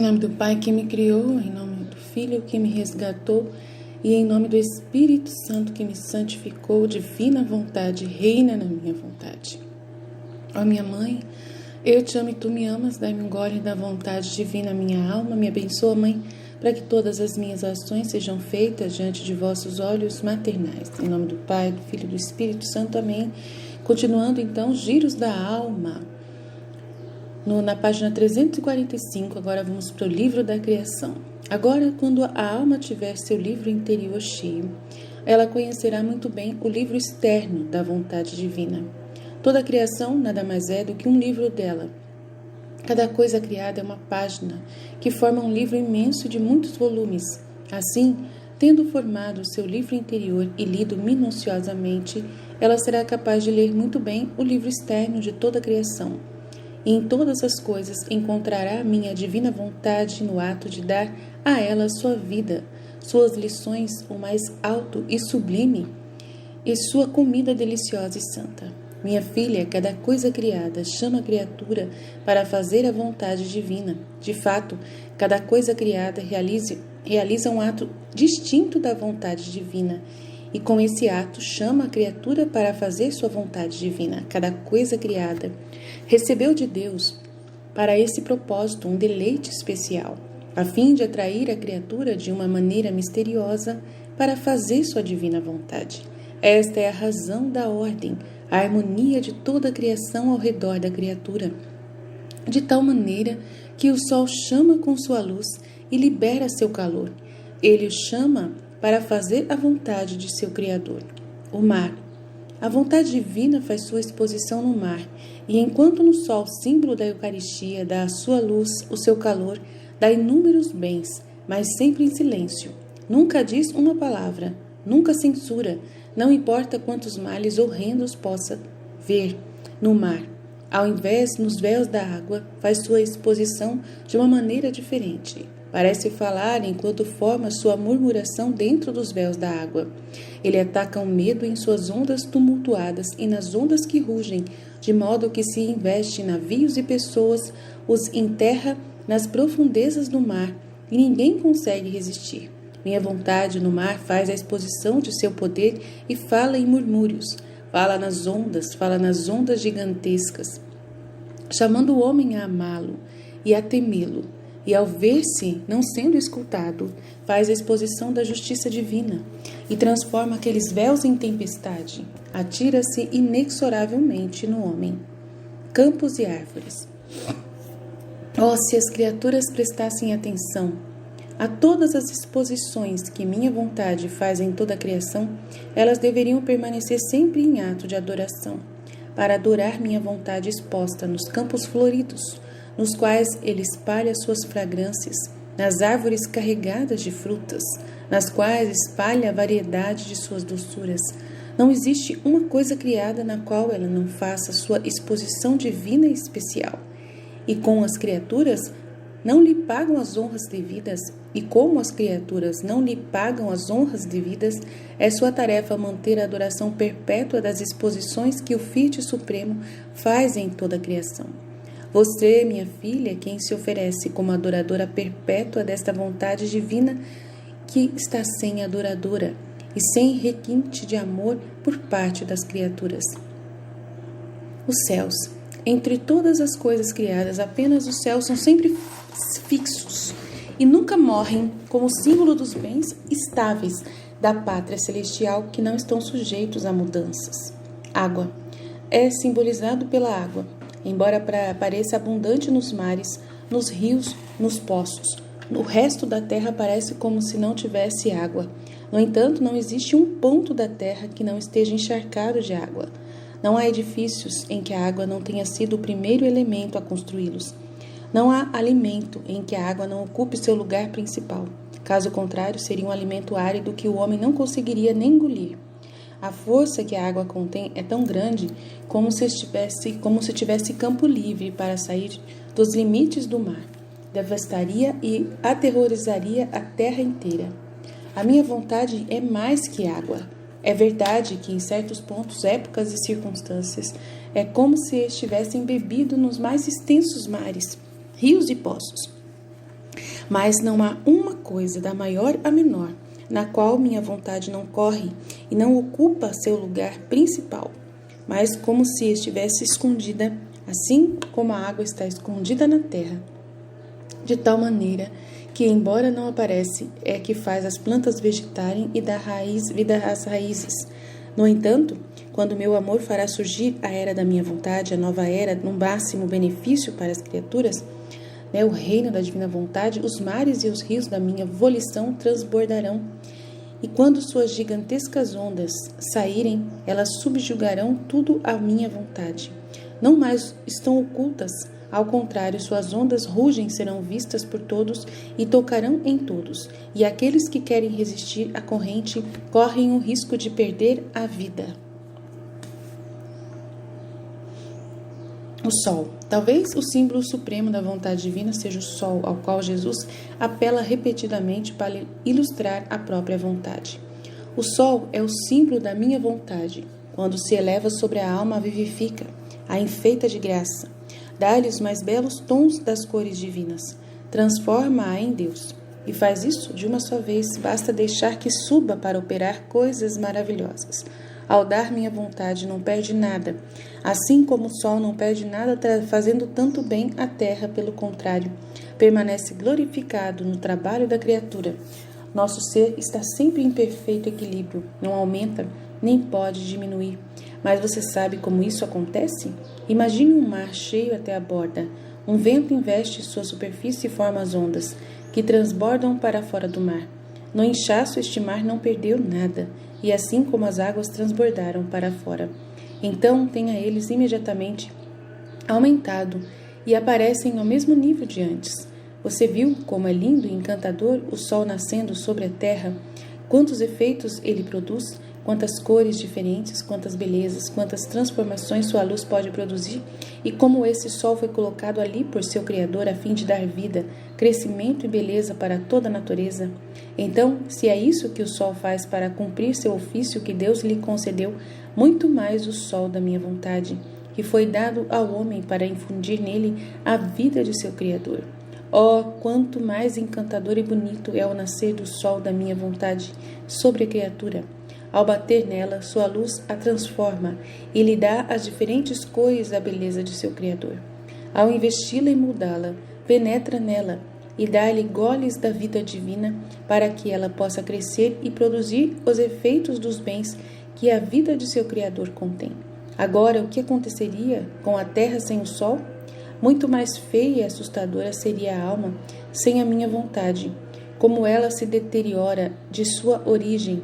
Em nome do Pai que me criou, em nome do Filho que me resgatou e em nome do Espírito Santo que me santificou, divina vontade, reina na minha vontade. Ó minha Mãe, eu te amo e tu me amas, dai-me um gole da vontade divina, minha alma, me abençoa, Mãe, para que todas as minhas ações sejam feitas diante de vossos olhos maternais. Em nome do Pai, do Filho e do Espírito Santo, amém. Continuando então, giros da alma. Na página 345, agora vamos para o livro da criação. Agora, quando a alma tiver seu livro interior cheio, ela conhecerá muito bem o livro externo da vontade divina. Toda a criação nada mais é do que um livro dela. Cada coisa criada é uma página que forma um livro imenso de muitos volumes. Assim, tendo formado o seu livro interior e lido minuciosamente, ela será capaz de ler muito bem o livro externo de toda a criação. E em todas as coisas encontrará a minha divina vontade no ato de dar a ela sua vida, suas lições, o mais alto e sublime, e sua comida deliciosa e santa. Minha filha, cada coisa criada chama a criatura para fazer a vontade divina. De fato, cada coisa criada realiza um ato distinto da vontade divina, e com esse ato chama a criatura para fazer sua vontade divina. Cada coisa criada recebeu de Deus, para esse propósito, um deleite especial, a fim de atrair a criatura de uma maneira misteriosa para fazer sua divina vontade. Esta é a razão da ordem, a harmonia de toda a criação ao redor da criatura, de tal maneira que o sol chama com sua luz e libera seu calor. Ele o chama para fazer a vontade de seu Criador. O mar. A vontade divina faz sua exposição no mar, e enquanto no sol, símbolo da Eucaristia, dá a sua luz, o seu calor, dá inúmeros bens, mas sempre em silêncio. Nunca diz uma palavra, nunca censura, não importa quantos males horrendos possa ver no mar. Ao invés, nos véus da água, faz sua exposição de uma maneira diferente. Parece falar enquanto forma sua murmuração dentro dos véus da água. Ele ataca o medo em suas ondas tumultuadas e nas ondas que rugem, de modo que se investe navios e pessoas, os enterra nas profundezas do mar, e ninguém consegue resistir. Minha vontade no mar faz a exposição de seu poder e fala em murmúrios. Fala nas ondas gigantescas, chamando o homem a amá-lo e a temê-lo. E ao ver-se não sendo escutado, faz a exposição da justiça divina e transforma aqueles véus em tempestade. Atira-se inexoravelmente no homem. Campos e árvores. Oh, se as criaturas prestassem atenção a todas as exposições que minha vontade faz em toda a criação, elas deveriam permanecer sempre em ato de adoração, para adorar minha vontade exposta nos campos floridos, nos quais ele espalha suas fragrâncias, nas árvores carregadas de frutas, nas quais espalha a variedade de suas doçuras. Não existe uma coisa criada na qual ela não faça sua exposição divina e especial. E com as criaturas não lhe pagam as honras devidas, e como as criaturas não lhe pagam as honras devidas, é sua tarefa manter a adoração perpétua das exposições que o Fiat Supremo faz em toda a criação. Você, minha filha, quem se oferece como adoradora perpétua desta vontade divina que está sem adoradora e sem requinte de amor por parte das criaturas. Os céus. Entre todas as coisas criadas, apenas os céus são sempre fixos e nunca morrem como símbolo dos bens estáveis da pátria celestial que não estão sujeitos a mudanças. Água. É simbolizado pela água, embora pareça abundante nos mares, nos rios, nos poços. O resto da terra parece como se não tivesse água. No entanto, não existe um ponto da terra que não esteja encharcado de água. Não há edifícios em que a água não tenha sido o primeiro elemento a construí-los. Não há alimento em que a água não ocupe seu lugar principal. Caso contrário, seria um alimento árido que o homem não conseguiria nem engolir. A força que a água contém é tão grande como se tivesse campo livre para sair dos limites do mar. Devastaria e aterrorizaria a terra inteira. A minha vontade é mais que água. É verdade que em certos pontos, épocas e circunstâncias, é como se estivessem bebido nos mais extensos mares, rios e poços. Mas não há uma coisa, da maior a menor, na qual minha vontade não corre e não ocupa seu lugar principal, mas como se estivesse escondida, assim como a água está escondida na terra, de tal maneira que, embora não aparece, é que faz as plantas vegetarem e dá vida às raízes. No entanto, quando meu amor fará surgir a era da minha vontade, a nova era, no máximo benefício para as criaturas, o reino da divina vontade, os mares e os rios da minha volição transbordarão. E quando suas gigantescas ondas saírem, elas subjugarão tudo à minha vontade. Não mais estão ocultas, ao contrário, suas ondas rugem, serão vistas por todos e tocarão em todos. E aqueles que querem resistir à corrente correm o risco de perder a vida. O Sol. Talvez o símbolo supremo da vontade divina seja o Sol, ao qual Jesus apela repetidamente para ilustrar a própria vontade. O Sol é o símbolo da minha vontade. Quando se eleva sobre a alma, a vivifica, a enfeita de graça, dá-lhe os mais belos tons das cores divinas, transforma-a em Deus. E faz isso de uma só vez, basta deixar que suba para operar coisas maravilhosas. Ao dar minha vontade, não perde nada, assim como o sol não perde nada fazendo tanto bem à terra, pelo contrário, permanece glorificado no trabalho da criatura. Nosso ser está sempre em perfeito equilíbrio, não aumenta, nem pode diminuir. Mas você sabe como isso acontece? Imagine um mar cheio até a borda. Um vento investe sua superfície e forma as ondas, que transbordam para fora do mar. No inchaço, este mar não perdeu nada, e assim como as águas transbordaram para fora. Então tenha eles imediatamente aumentado e aparecem ao mesmo nível de antes. Você viu como é lindo e encantador o sol nascendo sobre a terra? Quantos efeitos ele produz? Quantas cores diferentes, quantas belezas, quantas transformações sua luz pode produzir? E como esse sol foi colocado ali por seu Criador a fim de dar vida, crescimento e beleza para toda a natureza? Então, se é isso que o sol faz para cumprir seu ofício que Deus lhe concedeu, muito mais o sol da minha vontade, que foi dado ao homem para infundir nele a vida de seu Criador. Oh, quanto mais encantador e bonito é o nascer do sol da minha vontade sobre a criatura! Ao bater nela, sua luz a transforma e lhe dá as diferentes cores da beleza de seu Criador. Ao investi-la e moldá-la, penetra nela e dá-lhe goles da vida divina para que ela possa crescer e produzir os efeitos dos bens que a vida de seu Criador contém. Agora, o que aconteceria com a terra sem o sol? Muito mais feia e assustadora seria a alma sem a minha vontade, como ela se deteriora de sua origem,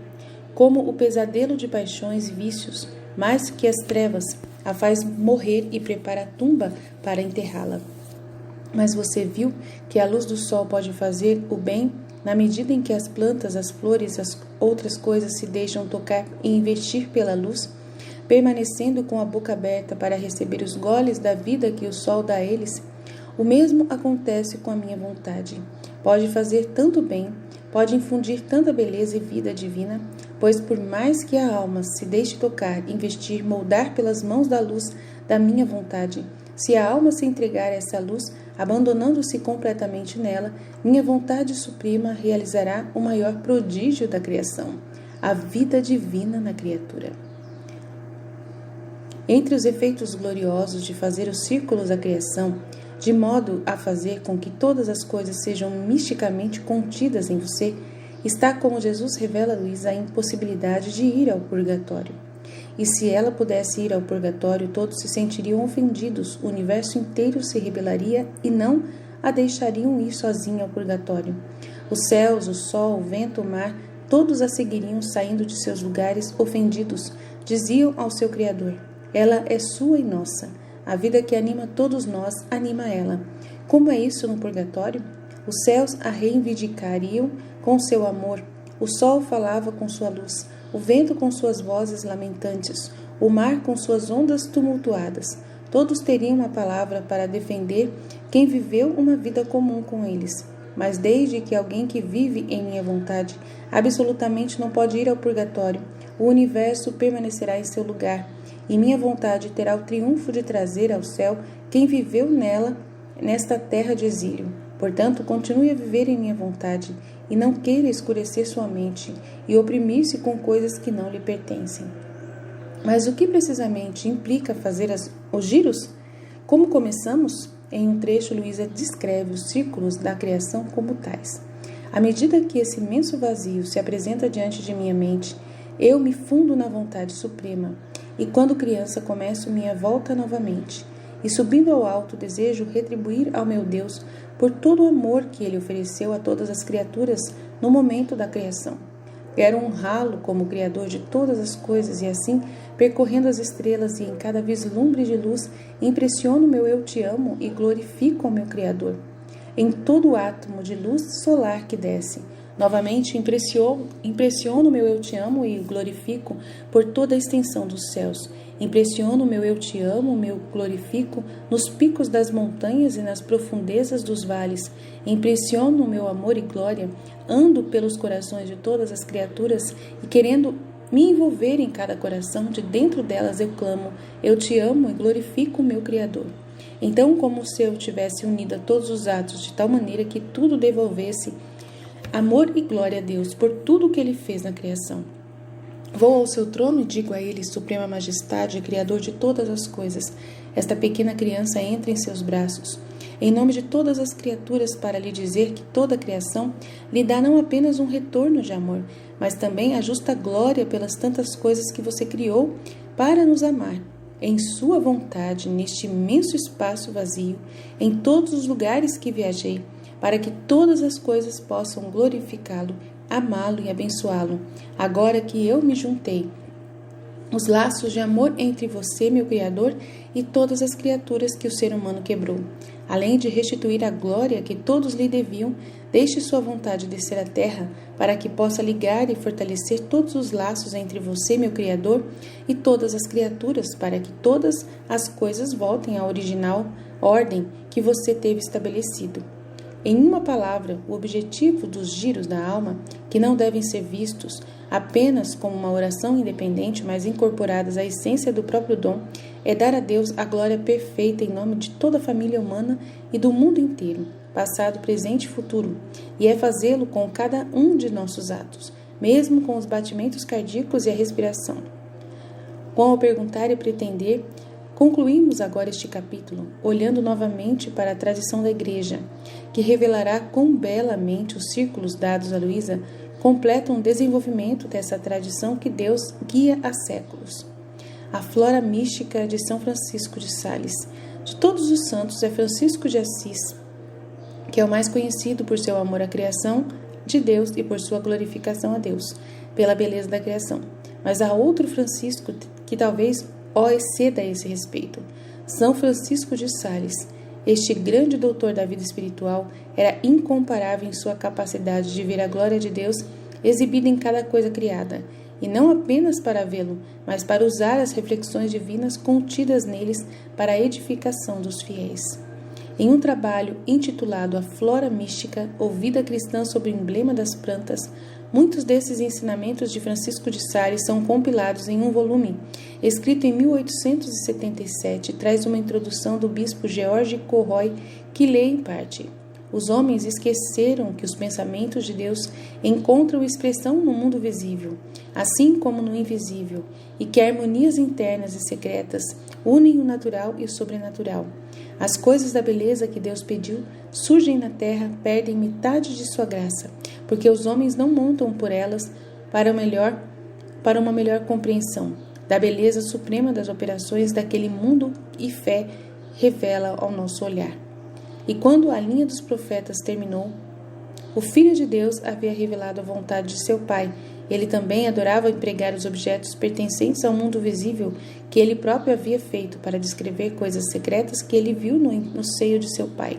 como o pesadelo de paixões e vícios, mais que as trevas, a faz morrer e prepara a tumba para enterrá-la. Mas você viu que a luz do sol pode fazer o bem na medida em que as plantas, as flores e as outras coisas se deixam tocar e investir pela luz, permanecendo com a boca aberta para receber os goles da vida que o sol dá a eles? O mesmo acontece com a minha vontade. Pode fazer tanto bem, pode infundir tanta beleza e vida divina, pois por mais que a alma se deixe tocar, investir, moldar pelas mãos da luz da minha vontade, se a alma se entregar a essa luz, abandonando-se completamente nela, minha vontade suprema realizará o maior prodígio da criação, a vida divina na criatura. Entre os efeitos gloriosos de fazer os círculos da criação, de modo a fazer com que todas as coisas sejam misticamente contidas em você, está, como Jesus revela a Luísa, a impossibilidade de ir ao purgatório. E se ela pudesse ir ao purgatório, todos se sentiriam ofendidos, o universo inteiro se rebelaria e não a deixariam ir sozinha ao purgatório. Os céus, o sol, o vento, o mar, todos a seguiriam saindo de seus lugares ofendidos, diziam ao seu Criador: ela é sua e nossa. A vida que anima todos nós anima ela. Como é isso no purgatório? Os céus a reivindicariam com seu amor. O sol falava com sua luz, o vento com suas vozes lamentantes, o mar com suas ondas tumultuadas. Todos teriam uma palavra para defender quem viveu uma vida comum com eles. Mas desde que alguém que vive em minha vontade absolutamente não pode ir ao purgatório, o universo permanecerá em seu lugar, e minha vontade terá o triunfo de trazer ao céu quem viveu nela, nesta terra de exílio. Portanto, continue a viver em minha vontade e não queira escurecer sua mente e oprimir-se com coisas que não lhe pertencem. Mas o que precisamente implica fazer os giros? Como começamos? Em um trecho, Luísa descreve os círculos da criação como tais. À medida que esse imenso vazio se apresenta diante de minha mente, eu me fundo na vontade suprema, e quando criança começo minha volta novamente, e subindo ao alto desejo retribuir ao meu Deus por todo o amor que ele ofereceu a todas as criaturas no momento da criação. Quero honrá-lo como Criador de todas as coisas e assim, percorrendo as estrelas e em cada vislumbre de luz, impressiono meu eu te amo e glorifico ao meu Criador. Em todo átomo de luz solar que desce, novamente impressiono meu eu te amo e glorifico por toda a extensão dos céus. Impressiono meu eu te amo, meu glorifico nos picos das montanhas e nas profundezas dos vales. Impressiono meu amor e glória, ando pelos corações de todas as criaturas e querendo me envolver em cada coração, de dentro delas eu clamo, eu te amo e glorifico o meu Criador. Então, como se eu tivesse unido a todos os atos de tal maneira que tudo devolvesse amor e glória a Deus por tudo o que Ele fez na criação. Vou ao seu trono e digo a Ele, Suprema Majestade, Criador de todas as coisas. Esta pequena criança entra em seus braços, em nome de todas as criaturas, para lhe dizer que toda a criação lhe dá não apenas um retorno de amor, mas também a justa glória pelas tantas coisas que você criou para nos amar. Em sua vontade, neste imenso espaço vazio, em todos os lugares que viajei, para que todas as coisas possam glorificá-lo, amá-lo e abençoá-lo. Agora que eu me juntei, os laços de amor entre você, meu Criador, e todas as criaturas que o ser humano quebrou. Além de restituir a glória que todos lhe deviam, deixe sua vontade descer à terra, para que possa ligar e fortalecer todos os laços entre você, meu Criador, e todas as criaturas, para que todas as coisas voltem à original ordem que você teve estabelecido. Em uma palavra, o objetivo dos giros da alma, que não devem ser vistos apenas como uma oração independente, mas incorporadas à essência do próprio dom, é dar a Deus a glória perfeita em nome de toda a família humana e do mundo inteiro, passado, presente e futuro, e é fazê-lo com cada um de nossos atos, mesmo com os batimentos cardíacos e a respiração. Com ao perguntar e pretender, concluímos agora este capítulo, olhando novamente para a tradição da Igreja, que revelará quão belamente os círculos dados a Luísa completam o desenvolvimento dessa tradição que Deus guia há séculos. A flora mística de São Francisco de Sales. De todos os santos, é Francisco de Assis, que é o mais conhecido por seu amor à criação de Deus e por sua glorificação a Deus, pela beleza da criação. Mas há outro Francisco que talvez o exceda a esse respeito. São Francisco de Sales. Este grande doutor da vida espiritual era incomparável em sua capacidade de ver a glória de Deus exibida em cada coisa criada, e não apenas para vê-lo, mas para usar as reflexões divinas contidas neles para a edificação dos fiéis. Em um trabalho intitulado A Flora Mística, ou Vida Cristã sob o Emblema das Plantas, muitos desses ensinamentos de Francisco de Sales são compilados em um volume, escrito em 1877, traz uma introdução do bispo George Corroy, que lê em parte: os homens esqueceram que os pensamentos de Deus encontram expressão no mundo visível, assim como no invisível, e que harmonias internas e secretas unem o natural e o sobrenatural. As coisas da beleza que Deus pediu surgem na terra, perdem metade de sua graça, porque os homens não montam por elas para uma melhor compreensão da beleza suprema das operações daquele mundo, e fé revela ao nosso olhar. E quando a linha dos profetas terminou, o Filho de Deus havia revelado a vontade de seu Pai. Ele também adorava empregar os objetos pertencentes ao mundo visível que ele próprio havia feito para descrever coisas secretas que ele viu no seio de seu Pai.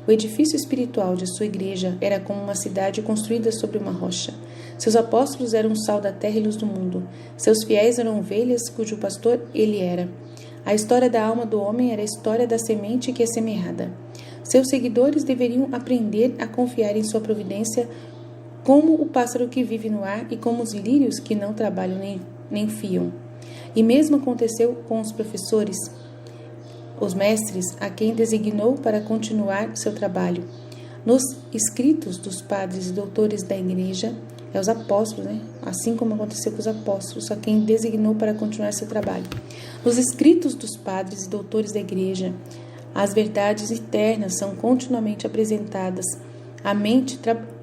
O edifício espiritual de sua igreja era como uma cidade construída sobre uma rocha. Seus apóstolos eram o sal da terra e luz do mundo. Seus fiéis eram ovelhas cujo pastor ele era. A história da alma do homem era a história da semente que é semeada. Seus seguidores deveriam aprender a confiar em sua providência como o pássaro que vive no ar e como os lírios que não trabalham nem fiam. E mesmo aconteceu com os professores, os mestres, a quem designou para continuar seu trabalho. Nos escritos dos padres e doutores da Igreja, os apóstolos, assim como aconteceu com os apóstolos, só quem designou para continuar seu trabalho. Nos escritos dos padres e doutores da Igreja, as verdades eternas são continuamente apresentadas, a mente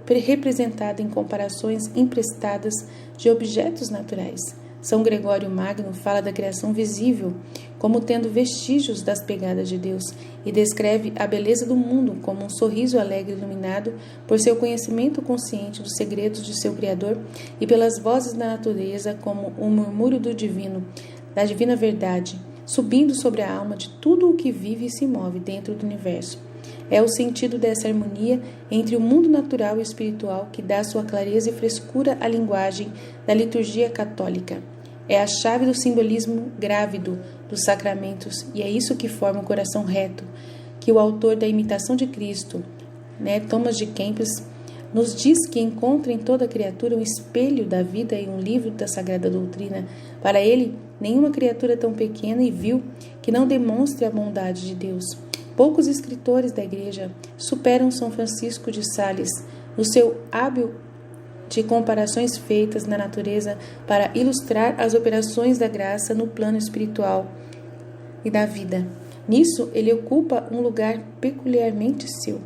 representada em comparações emprestadas de objetos naturais. São Gregório Magno fala da criação visível como tendo vestígios das pegadas de Deus e descreve a beleza do mundo como um sorriso alegre iluminado por seu conhecimento consciente dos segredos de seu Criador e pelas vozes da natureza como um murmúrio do divino, da divina verdade, subindo sobre a alma de tudo o que vive e se move dentro do universo. É o sentido dessa harmonia entre o mundo natural e espiritual que dá sua clareza e frescura à linguagem da liturgia católica. É a chave do simbolismo grávido dos sacramentos e é isso que forma o coração reto, que o autor da Imitação de Cristo, Thomas de Kempis, nos diz que encontra em toda criatura um espelho da vida e um livro da Sagrada Doutrina. Para ele, nenhuma criatura tão pequena e vil que não demonstre a bondade de Deus. Poucos escritores da Igreja superam São Francisco de Sales no seu hábil de comparações feitas na natureza para ilustrar as operações da graça no plano espiritual e da vida. Nisso, ele ocupa um lugar peculiarmente seu.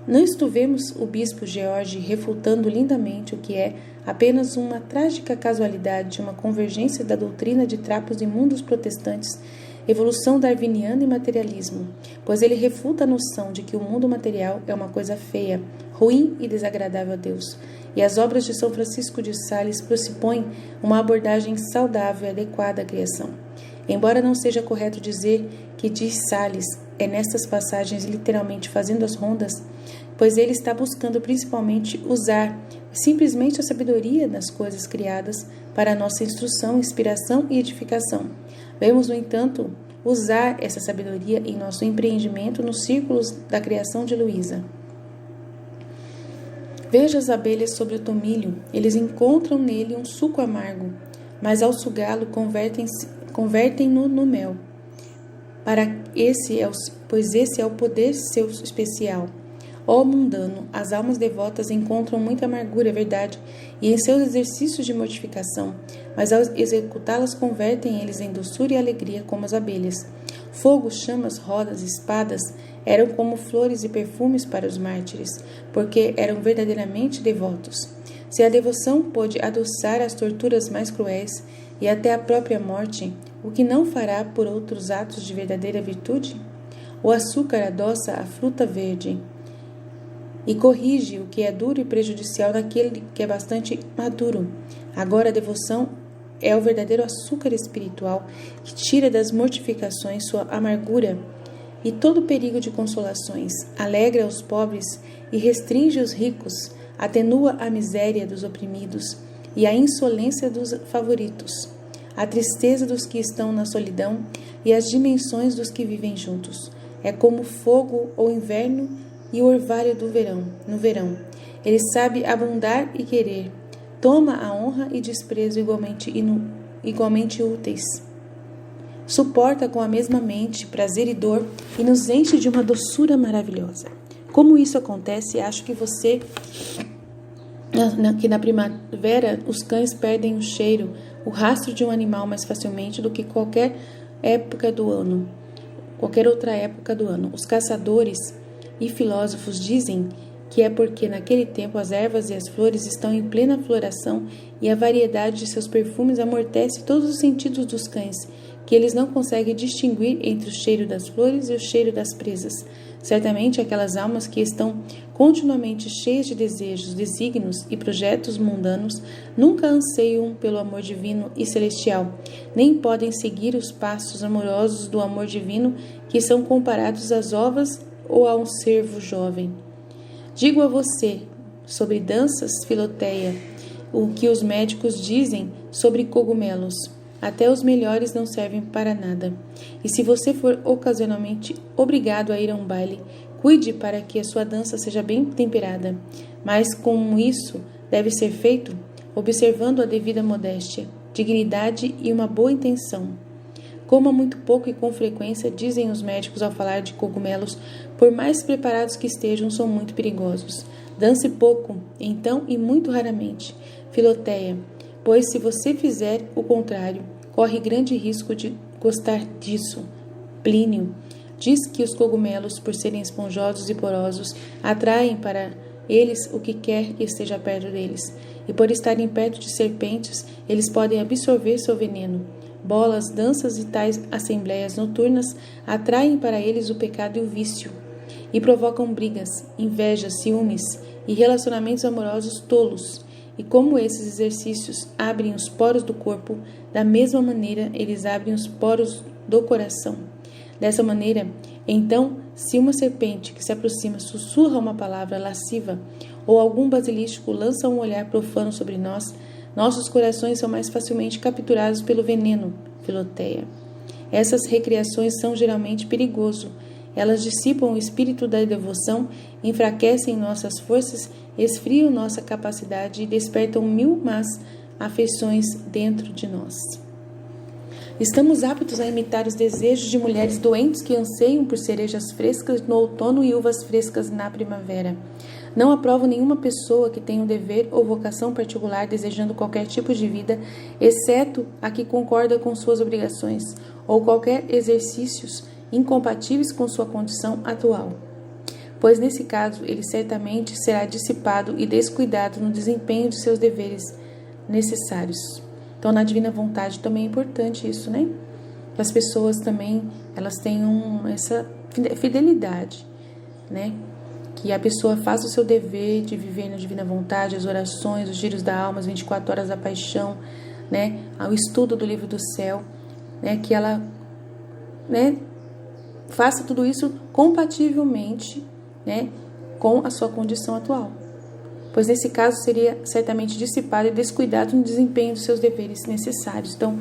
Nisto vemos o bispo George refutando lindamente o que é apenas uma trágica casualidade de uma convergência da doutrina de trapos imundos protestantes, evolução darwiniana e materialismo, pois ele refuta a noção de que o mundo material é uma coisa feia, ruim e desagradável a Deus. E as obras de São Francisco de Sales pressupõem uma abordagem saudável e adequada à criação. Embora não seja correto dizer que de Sales é nestas passagens literalmente fazendo as rondas, pois ele está buscando principalmente usar simplesmente a sabedoria das coisas criadas para a nossa instrução, inspiração e edificação. Vemos, no entanto, usar essa sabedoria em nosso empreendimento nos círculos da criação de Luísa. Veja as abelhas sobre o tomilho, eles encontram nele um suco amargo, mas ao sugá-lo convertem-no no mel. Pois esse é o poder seu especial. Ó mundano, as almas devotas encontram muita amargura, é verdade, e em seus exercícios de mortificação, mas ao executá-las convertem eles em doçura e alegria como as abelhas. Fogo, chamas, rodas, espadas eram como flores e perfumes para os mártires, porque eram verdadeiramente devotos. Se a devoção pôde adoçar as torturas mais cruéis e até a própria morte, o que não fará por outros atos de verdadeira virtude? O açúcar adoça a fruta verde e corrige o que é duro e prejudicial naquele que é bastante maduro. Agora a devoção é o verdadeiro açúcar espiritual que tira das mortificações sua amargura e todo perigo de consolações, alegra os pobres e restringe os ricos, atenua a miséria dos oprimidos e a insolência dos favoritos, a tristeza dos que estão na solidão e as dimensões dos que vivem juntos. É como fogo ou inverno e o orvalho do verão, no verão. Ele sabe abundar e querer. Toma a honra e desprezo igualmente úteis. Suporta com a mesma mente prazer e dor e nos enche de uma doçura maravilhosa. Como isso acontece, acho que que na primavera os cães perdem o cheiro, o rastro de um animal mais facilmente do que qualquer outra época do ano. Os caçadores e filósofos dizem que é porque naquele tempo as ervas e as flores estão em plena floração e a variedade de seus perfumes amortece todos os sentidos dos cães, que eles não conseguem distinguir entre o cheiro das flores e o cheiro das presas. Certamente aquelas almas que estão continuamente cheias de desejos, desígnios e projetos mundanos nunca anseiam pelo amor divino e celestial, nem podem seguir os passos amorosos do amor divino que são comparados às ovas ou a um cervo jovem. Digo a você, sobre danças, Filoteia, o que os médicos dizem sobre cogumelos. Até os melhores não servem para nada. E se você for ocasionalmente obrigado a ir a um baile, cuide para que a sua dança seja bem temperada. Mas como isso deve ser feito? Observando a devida modéstia, dignidade e uma boa intenção. Coma muito pouco e com frequência, dizem os médicos ao falar de cogumelos, por mais preparados que estejam, são muito perigosos. Dance pouco, então, e muito raramente. Filoteia, pois se você fizer o contrário, corre grande risco de gostar disso. Plínio diz que os cogumelos, por serem esponjosos e porosos, atraem para eles o que quer que esteja perto deles, e por estarem perto de serpentes, eles podem absorver seu veneno. Bolas, danças e tais assembleias noturnas atraem para eles o pecado e o vício, e provocam brigas, invejas, ciúmes e relacionamentos amorosos tolos. E como esses exercícios abrem os poros do corpo, da mesma maneira eles abrem os poros do coração. Dessa maneira, então, se uma serpente que se aproxima sussurra uma palavra lasciva, ou algum basilisco lança um olhar profano sobre nós, nossos corações são mais facilmente capturados pelo veneno, Filoteia. Essas recriações são geralmente perigosas. Elas dissipam o espírito da devoção, enfraquecem nossas forças, esfriam nossa capacidade e despertam 1000 más afeições dentro de nós. Estamos aptos a imitar os desejos de mulheres doentes que anseiam por cerejas frescas no outono e uvas frescas na primavera. Não aprovo nenhuma pessoa que tenha um dever ou vocação particular desejando qualquer tipo de vida, exceto a que concorda com suas obrigações, ou qualquer exercícios incompatíveis com sua condição atual. Pois nesse caso ele certamente será dissipado e descuidado no desempenho de seus deveres necessários. Então, na divina vontade também é importante isso, né? Que as pessoas também, elas tenham essa fidelidade, né? Que a pessoa faça o seu dever de viver na divina vontade, as orações, os giros da alma, as 24 horas da paixão, né? O estudo do livro do céu, né? Que ela, né? Faça tudo isso compativelmente, né? Com a sua condição atual. Pois nesse caso seria certamente dissipado e descuidado no desempenho dos seus deveres necessários. Então,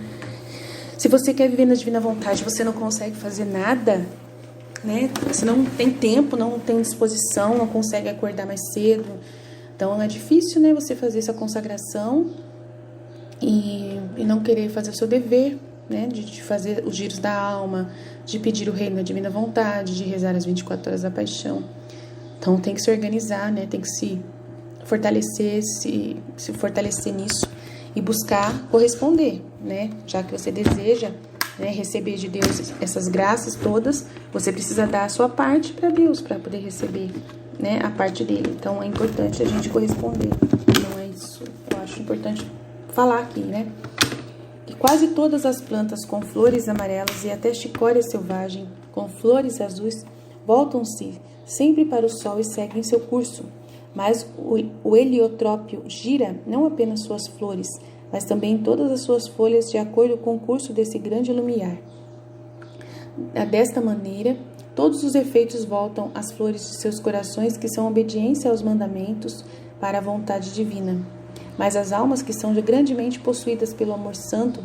se você quer viver na divina vontade, você não consegue fazer nada, né? Você não tem tempo, não tem disposição, não consegue acordar mais cedo. Então, é difícil, né? Você fazer essa consagração e não querer fazer o seu dever, né? De fazer os giros da alma, de pedir o reino da divina vontade, de rezar as 24 horas da paixão. Então, tem que se organizar, né? Tem que se fortalecer, se fortalecer nisso e buscar corresponder, né? Já que você deseja, né, receber de Deus essas graças todas, você precisa dar a sua parte para Deus, para poder receber, né, a parte dele. Então é importante a gente corresponder. Então é isso, eu acho importante falar aqui, né? Que quase todas as plantas com flores amarelas e até chicória selvagem com flores azuis voltam-se sempre para o sol e seguem seu curso. Mas o heliotrópio gira não apenas suas flores, mas também todas as suas folhas de acordo com o curso desse grande lumiar. Desta maneira, todos os efeitos voltam às flores de seus corações que são obediência aos mandamentos para a vontade divina. Mas as almas que são grandemente possuídas pelo amor santo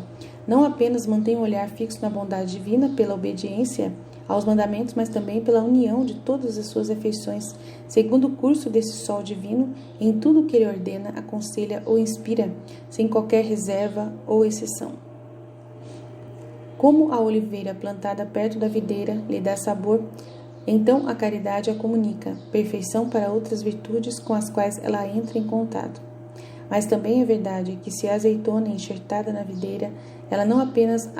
não apenas mantêm o olhar fixo na bondade divina pela obediência aos mandamentos, mas também pela união de todas as suas afeições, segundo o curso desse sol divino, em tudo que ele ordena, aconselha ou inspira, sem qualquer reserva ou exceção. Como a oliveira plantada perto da videira lhe dá sabor, então a caridade a comunica, perfeição para outras virtudes com as quais ela entra em contato. Mas também é verdade que se a azeitona enxertada na videira, ela não apenas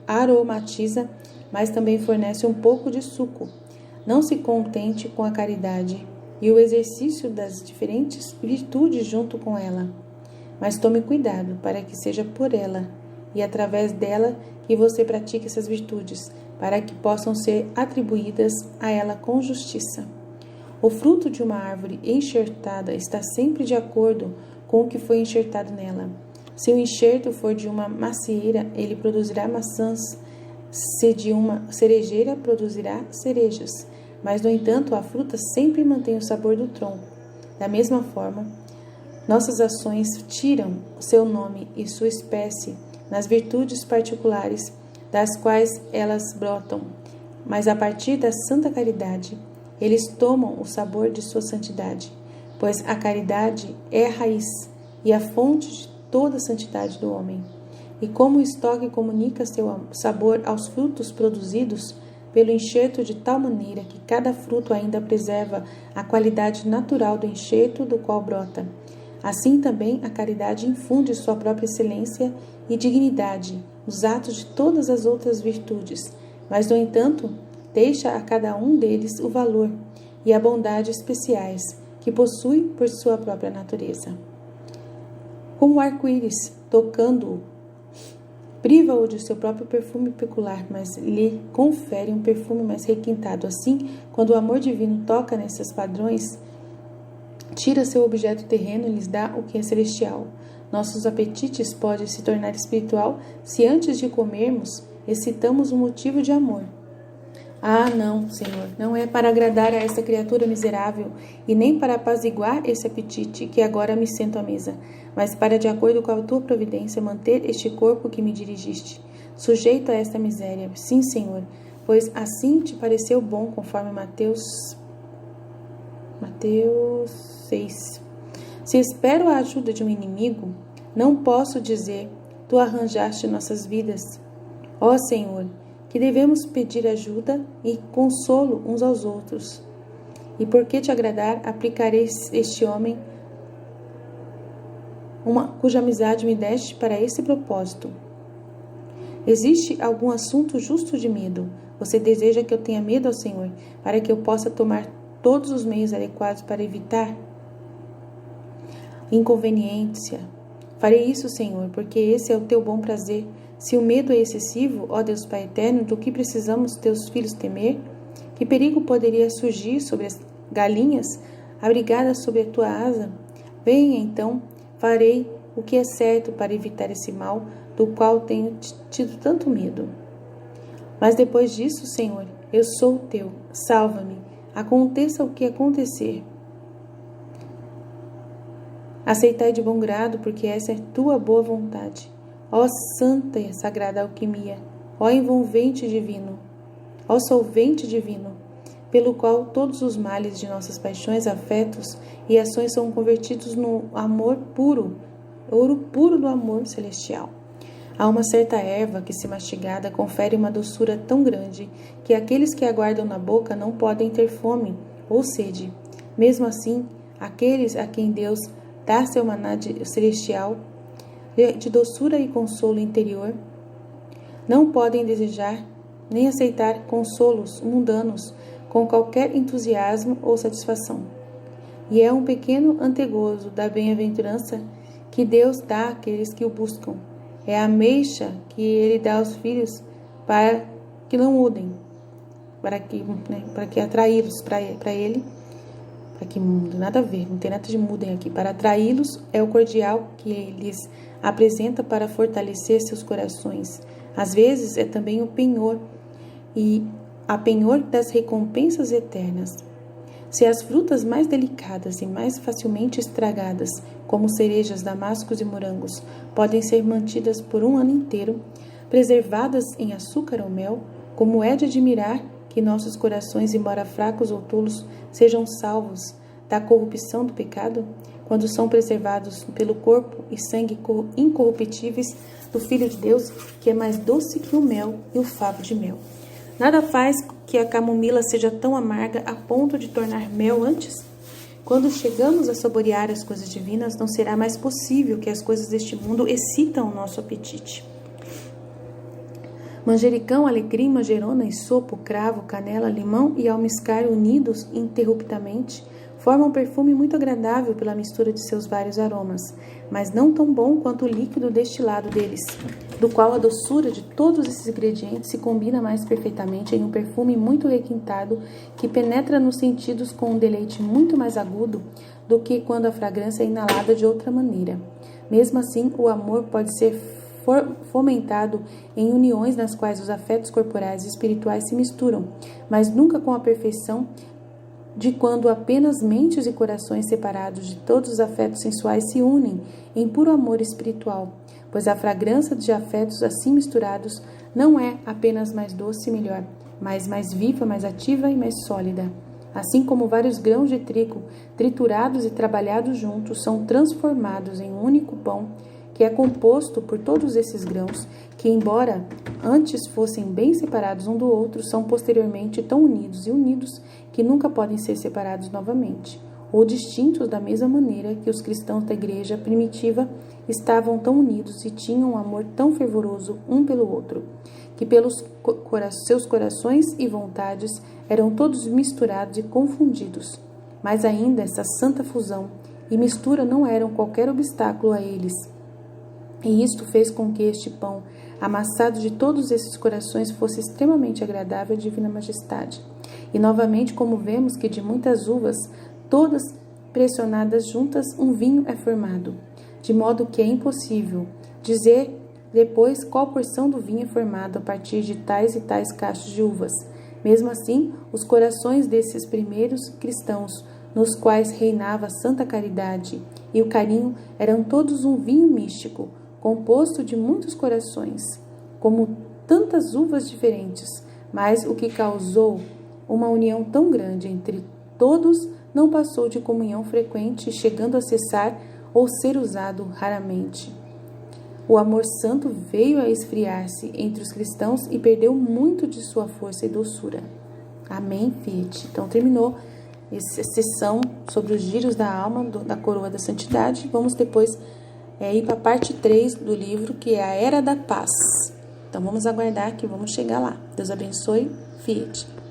aromatiza, mas também fornece um pouco de suco. Não se contente com a caridade e o exercício das diferentes virtudes junto com ela, mas tome cuidado para que seja por ela e através dela que você pratique essas virtudes, para que possam ser atribuídas a ela com justiça. O fruto de uma árvore enxertada está sempre de acordo com o que foi enxertado nela. Se o enxerto for de uma macieira, ele produzirá maçãs. Se de uma cerejeira, produzirá cerejas. Mas, no entanto, a fruta sempre mantém o sabor do tronco. Da mesma forma, nossas ações tiram seu nome e sua espécie nas virtudes particulares das quais elas brotam. Mas, a partir da santa caridade, eles tomam o sabor de sua santidade, pois a caridade é a raiz e a fonte de toda a santidade do homem. e como o estoque comunica seu sabor aos frutos produzidos pelo enxerto de tal maneira que cada fruto ainda preserva a qualidade natural do enxerto do qual brota. Assim também a caridade infunde sua própria excelência e dignidade nos atos de todas as outras virtudes, mas, no entanto, deixa a cada um deles o valor e a bondade especiais que possui por sua própria natureza. Como o arco-íris, tocando-o, priva-o de seu próprio perfume peculiar, mas lhe confere um perfume mais requintado. Assim, quando o amor divino toca nesses padrões, tira seu objeto terreno e lhes dá o que é celestial. Nossos apetites podem se tornar espiritual se antes de comermos excitamos um motivo de amor. Ah, não, Senhor, não é para agradar a esta criatura miserável e nem para apaziguar esse apetite que agora me sento à mesa, mas para, de acordo com a tua providência, manter este corpo que me dirigiste, sujeito a esta miséria. Sim, Senhor, pois assim te pareceu bom, conforme Mateus 6. Se espero a ajuda de um inimigo, não posso dizer, tu arranjaste nossas vidas. Ó Senhor, que devemos pedir ajuda e consolo uns aos outros. E por que te agradar, aplicarei este homem, cuja amizade me deste para esse propósito. Existe algum assunto justo de medo? Você deseja que eu tenha medo ao Senhor, para que eu possa tomar todos os meios adequados para evitar inconveniência? Farei isso, Senhor, porque esse é o teu bom prazer. Se o medo é excessivo, ó Deus Pai eterno, do que precisamos teus filhos temer? Que perigo poderia surgir sobre as galinhas, abrigadas sob a tua asa? Venha, então, farei o que é certo para evitar esse mal, do qual tenho tido tanto medo. Mas depois disso, Senhor, eu sou teu, salva-me, aconteça o que acontecer. Aceitai de bom grado, porque essa é tua boa vontade. Ó santa e sagrada alquimia, ó envolvente divino, ó solvente divino, pelo qual todos os males de nossas paixões, afetos e ações são convertidos no amor puro, ouro puro do amor celestial. Há uma certa erva que, se mastigada, confere uma doçura tão grande que aqueles que a guardam na boca não podem ter fome ou sede. Mesmo assim, aqueles a quem Deus dá seu maná celestial de doçura e consolo interior, não podem desejar nem aceitar consolos mundanos com qualquer entusiasmo ou satisfação. E é um pequeno antegozo da bem-aventurança que Deus dá àqueles que o buscam. É a ameixa que Ele dá aos filhos para que não mudem, para que atraí-los para Ele, para que mudem, nada a ver, não tem nada de mudem aqui. Para atraí-los é o cordial que Ele lhes apresenta para fortalecer seus corações. Às vezes é também o penhor e a penhor das recompensas eternas. Se as frutas mais delicadas e mais facilmente estragadas, como cerejas, damascos e morangos, podem ser mantidas por um ano inteiro, preservadas em açúcar ou mel, como é de admirar que nossos corações, embora fracos ou tolos, sejam salvos da corrupção do pecado, quando são preservados pelo corpo e sangue incorruptíveis do Filho de Deus, que é mais doce que o mel e o favo de mel. Nada faz que a camomila seja tão amarga a ponto de tornar mel antes? Quando chegamos a saborear as coisas divinas, não será mais possível que as coisas deste mundo excitam o nosso apetite. Manjericão, alecrim, manjerona, isopo, cravo, canela, limão e almiscar unidos interruptamente formam um perfume muito agradável pela mistura de seus vários aromas, mas não tão bom quanto o líquido destilado deles, do qual a doçura de todos esses ingredientes se combina mais perfeitamente em um perfume muito requintado que penetra nos sentidos com um deleite muito mais agudo do que quando a fragrância é inalada de outra maneira. Mesmo assim, o amor pode ser fomentado em uniões nas quais os afetos corporais e espirituais se misturam, mas nunca com a perfeição de quando apenas mentes e corações separados de todos os afetos sensuais se unem em puro amor espiritual, pois a fragrância de afetos assim misturados não é apenas mais doce e melhor, mas mais viva, mais ativa e mais sólida. Assim como vários grãos de trigo triturados e trabalhados juntos são transformados em um único pão que é composto por todos esses grãos, que, embora antes fossem bem separados um do outro, são posteriormente tão unidos e unidos que nunca podem ser separados novamente, ou distintos da mesma maneira que os cristãos da igreja primitiva estavam tão unidos e tinham um amor tão fervoroso um pelo outro, que pelos seus corações e vontades eram todos misturados e confundidos. Mas ainda essa santa fusão e mistura não eram qualquer obstáculo a eles. E isto fez com que este pão, amassado de todos esses corações, fosse extremamente agradável à divina majestade. E novamente, como vemos que de muitas uvas, todas pressionadas juntas, um vinho é formado, de modo que é impossível dizer depois qual porção do vinho é formado a partir de tais e tais cachos de uvas. Mesmo assim, os corações desses primeiros cristãos, nos quais reinava a santa caridade e o carinho, eram todos um vinho místico, composto de muitos corações, como tantas uvas diferentes, mas o que causou uma união tão grande entre todos não passou de comunhão frequente, chegando a cessar ou ser usado raramente. O amor santo veio a esfriar-se entre os cristãos e perdeu muito de sua força e doçura. Amém, Fiat. Então terminou essa sessão sobre os giros da alma da coroa da santidade. Vamos depois ir para a parte 3 do livro, que é a Era da Paz. Então vamos aguardar que vamos chegar lá. Deus abençoe. Fiat.